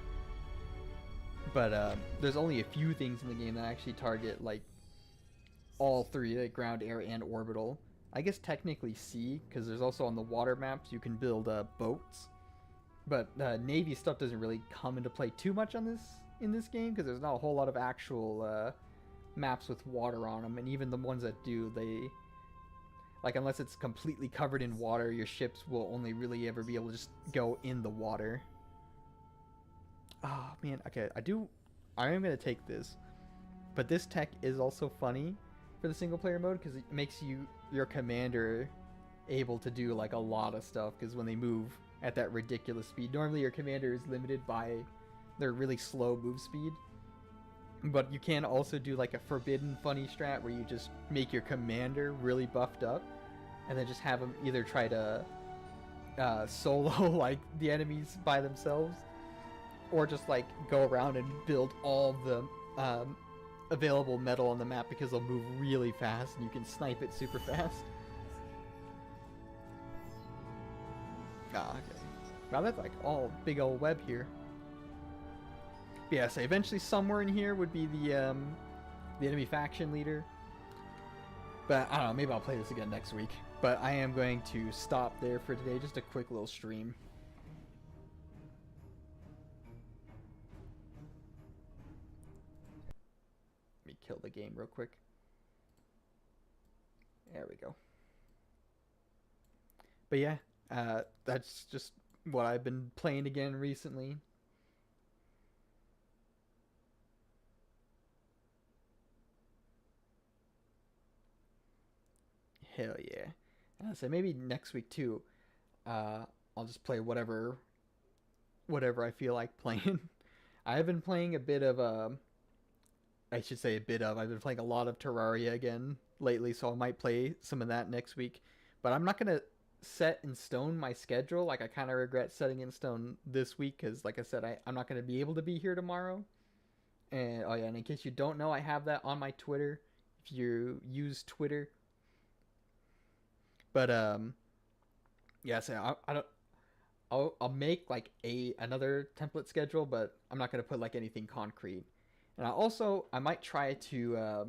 but there's only a few things in the game that actually target like all 3, like ground, air, and orbital. I guess technically sea, because there's also on the water maps you can build boats, but Navy stuff doesn't really come into play too much on in this game, because there's not a whole lot of actual maps with water on them, and even the ones that do, they like, unless it's completely covered in water, your ships will only really ever be able to just go in the water. Oh man, okay, I am gonna take this, but this tech is also funny for the single player mode, because it makes your commander able to do like a lot of stuff, because when they move at that ridiculous speed, normally your commander is limited by their really slow move speed, but you can also do like a forbidden funny strat where you just make your commander really buffed up, and then just have them either try to solo like the enemies by themselves, or just like go around and build all the available metal on the map, because they'll move really fast and you can snipe it super fast. Ah, okay. Wow, that's like all big old web here. But yeah, so eventually somewhere in here would be the enemy faction leader. But I don't know, maybe I'll play this again next week. But I am going to stop there for today, just a quick little stream. Let me kill the game real quick. There we go. But yeah, that's just what I've been playing again recently. Hell yeah. So maybe next week too, I'll just play whatever I feel like playing. I've been playing a bit of I've been playing a lot of Terraria again lately, so I might play some of that next week. But I'm not gonna set in stone my schedule. Like, I kind of regret setting in stone this week, because like I said, I'm not gonna be able to be here tomorrow. And oh yeah, and in case you don't know, I have that on my Twitter if you use Twitter. But yeah, so I don't. I'll make like another template schedule, but I'm not gonna put like anything concrete. And I might try to I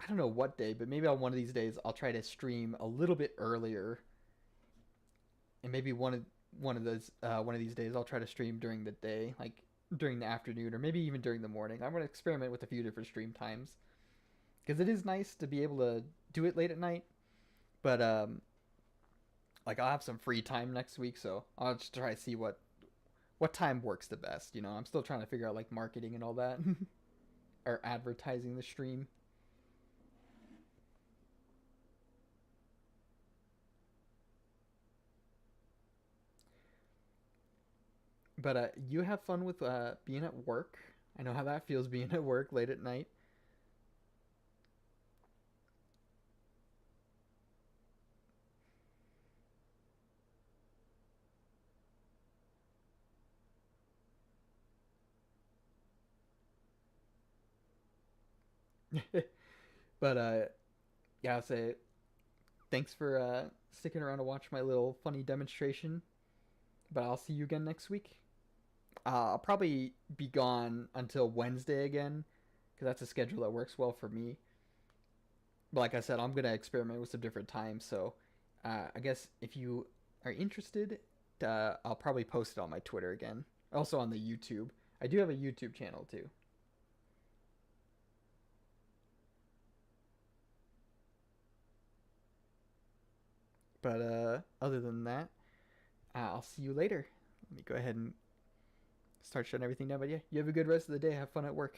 don't know what day, but maybe on one of these days I'll try to stream a little bit earlier. And maybe one of these days I'll try to stream during the day, like during the afternoon, or maybe even during the morning. I'm gonna experiment with a few different stream times, because it is nice to be able to do it late at night. But like, I'll have some free time next week, so I'll just try to see what time works the best. You know, I'm still trying to figure out like marketing and all that, or advertising the stream. But you have fun with being at work. I know how that feels, being at work late at night. But yeah, I'll say thanks for sticking around to watch my little funny demonstration. But I'll see you again next week. I'll probably be gone until Wednesday again, because that's a schedule that works well for me. But like I said, I'm gonna experiment with some different times. So I guess if you are interested, I'll probably post it on my Twitter again, Also on the YouTube. I do have a YouTube channel too. But other than that, I'll see you later. Let me go ahead and start shutting everything down. But yeah, you have a good rest of the day. Have fun at work.